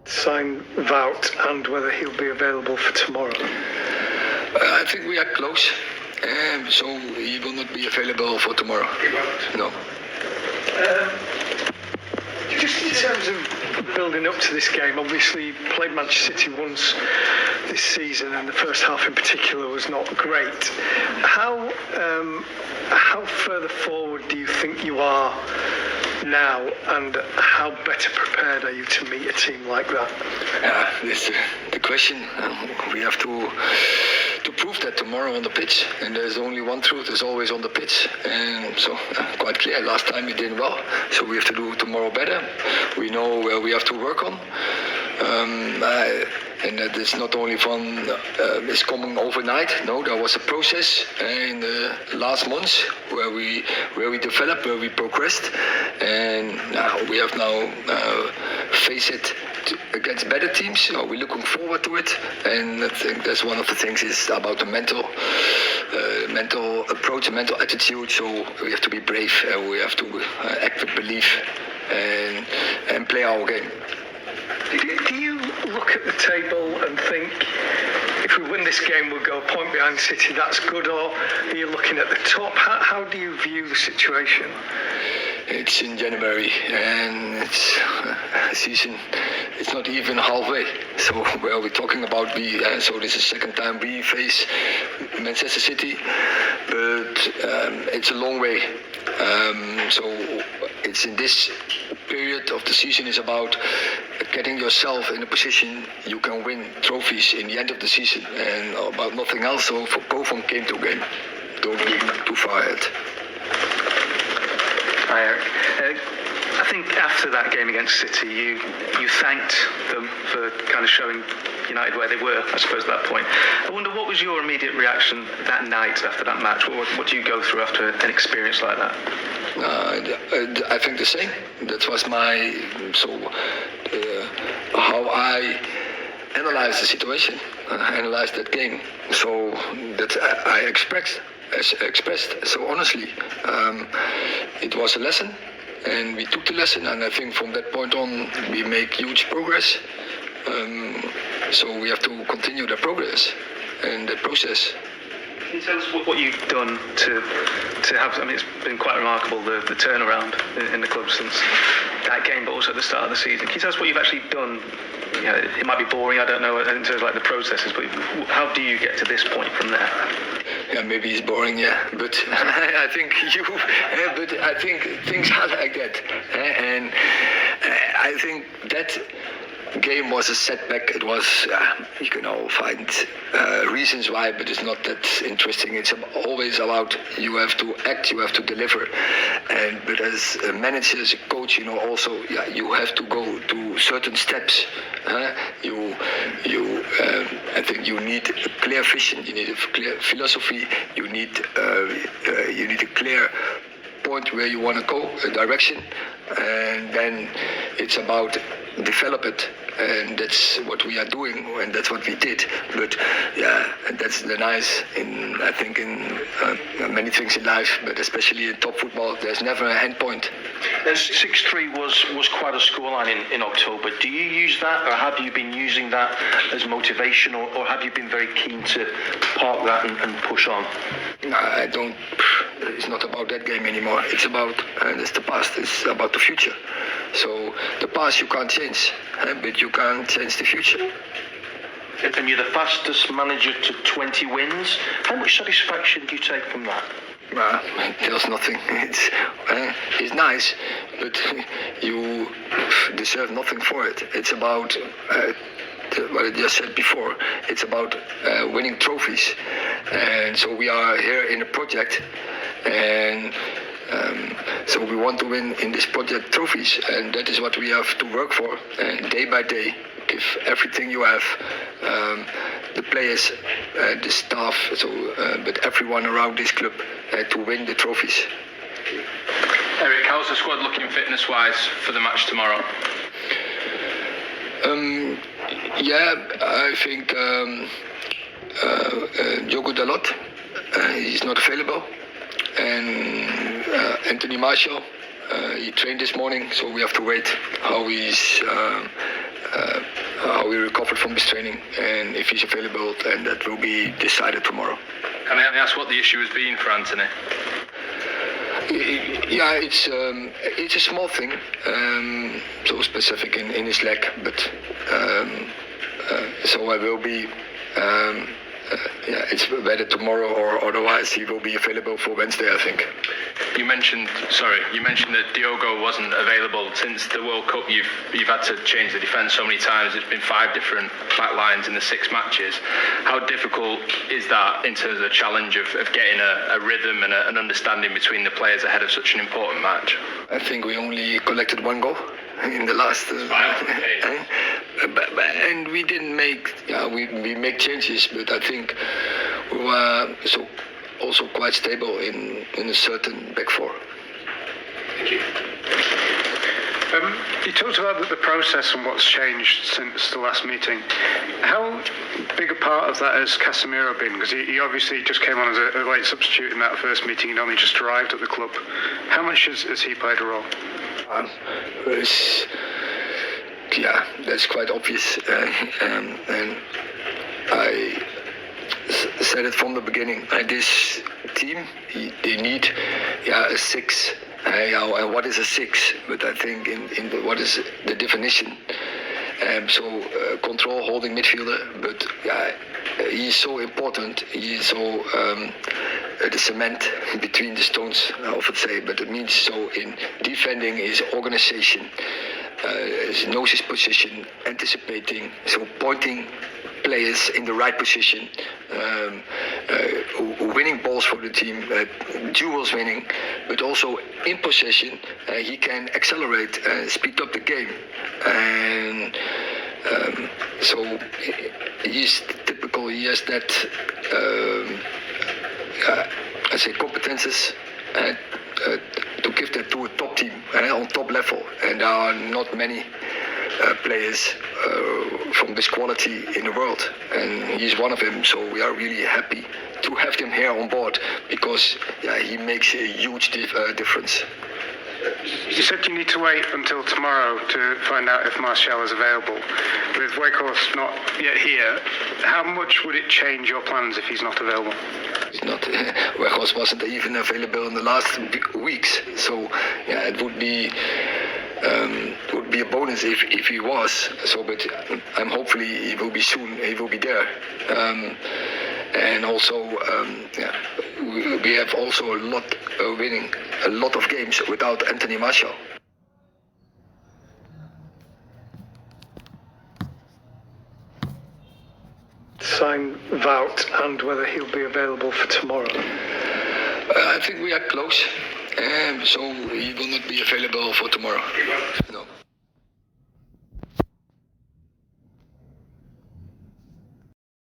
sign Wout and whether he'll be available for tomorrow? I think we are close, so he will not be available for tomorrow. He won't? No. Just in terms of building up to this game, obviously you played Manchester City once this season, and the first half in particular was not great. How further forward do you think you are now, and how better prepared are you to meet a team like that? This the question. We have to prove that tomorrow on the pitch, and there's only one truth: it's always on the pitch. And so, quite clear. Last time we did well, so we have to do tomorrow better. We know where we have to work on. And that is not only from it's coming overnight. No, there was a process in the last months where we developed, where we progressed, and now we have face it against better teams. So we're looking forward to it, and I think that's one of the things is about the mental approach, the mental attitude. So we have to be brave, we have to act with belief, and play our game. Do you look at the table and think, if we win this game, we'll go a point behind City, that's good, or are you looking at the top? How do you view the situation? It's in January, and it's season. It's not even halfway. So where we're talking about so this is the second time we face Manchester City, but it's a long way. So it's in this period of the season is about getting yourself in a position you can win trophies in the end of the season, and about nothing else. So go from game to game. Don't look too far ahead. Hi, Erik. I think after that game against City, you thanked them for kind of showing United where they were, I suppose, at that point. I wonder, what was your immediate reaction that night after that match? What do you go through after an experience like that? I think the same. That was how I analyzed the situation, analyzed that game. So that I expressed. So honestly, it was a lesson, and we took the lesson, and I think from that point on we make huge progress. So we have to continue the progress and the process. Can you tell us what you've done to have? I mean, it's been quite remarkable the turnaround in the club since that game, but also at the start of the season. Can you tell us what you've actually done? You know, it might be boring, I don't know, in terms of like the processes, but how do you get to this point from there? Yeah, maybe it's boring, but I think but I think things are like that, and I think that game was a setback. It was, you can all find reasons why, but it's not that interesting. It's always about you have to act, you have to deliver, but as a manager, as a coach, also you have to go to certain steps. I think you need a clear vision, you need a clear philosophy, you need a clear point where you want to go, a direction, and then it's about develop it, and that's what we are doing, and that's what we did. But that's the nice in many things in life, but especially in top football, there's never an end point. 6-3 was quite a scoreline in October. Do you use that, or have you been using that as motivation, or have you been very keen to park that and push on? No, I don't. It's not about that game anymore. It's about it's the past. It's about the future. So the past you can't change, but you can change the future. And you're the fastest manager to 20 wins. How much satisfaction do you take from that? There's nothing. It's nice, but you deserve nothing for it. It's about what I just said before. It's about winning trophies, and so we are here in a project, and so we want to win in this project trophies, and that is what we have to work for. And day by day, give everything you have, the players, the staff, but everyone around this club to win the trophies. Erik, how's the squad looking fitness-wise for the match tomorrow? I think Diogo Dalot, he's not available, and Anthony Martial, he trained this morning, so we have to wait how he's recovered from his training, and if he's available, then that will be decided tomorrow. Can I ask what the issue has been for Anthony? Yeah, it's a small thing, so specific in his leg, but so I will be. It's whether tomorrow or otherwise he will be available for Wednesday, I think. You mentioned that Diogo wasn't available since the World Cup. You've had to change the defence so many times. It's been 5 different back lines in the 6 matches. How difficult is that in terms of the challenge of getting a rhythm and an understanding between the players ahead of such an important match? I think we only collected 1 goal in the last. And we didn't make. We make changes, but I think we were also quite stable in a certain back four. Thank you. You talked about the process and what's changed since the last meeting. How big a part of that has Casemiro been? Because he obviously just came on as a late substitute in that first meeting. He'd only just arrived at the club. How much has he played a role? That's quite obvious. And I said it from the beginning. This team, they need a 6. And what is a 6? But I think what is the definition? Control, holding midfielder. But he is so important. He is so the cement between the stones, I often say. But it means so in defending his organization. Knows his position, anticipating, so pointing players in the right position, winning balls for the team, duels winning, but also in possession, he can accelerate, speed up the game, and so he's typical. He has that, I say, competences. To give that to a top team on top level, and there are not many players from this quality in the world, and he's one of them. So we are really happy to have him here on board because he makes a huge difference. You said you need to wait until tomorrow to find out if Martial is available. With Weghorst not yet here, how much would it change your plans if he's not available? He's not. Weghorst wasn't even available in the last weeks, so it would be a bonus if he was. So, but I'm hopefully he will be soon. He will be there. And also, we have also winning a lot of games without Anthony Martial. Sign Wout and whether he'll be available for tomorrow. I think we are close, so he will not be available for tomorrow. No.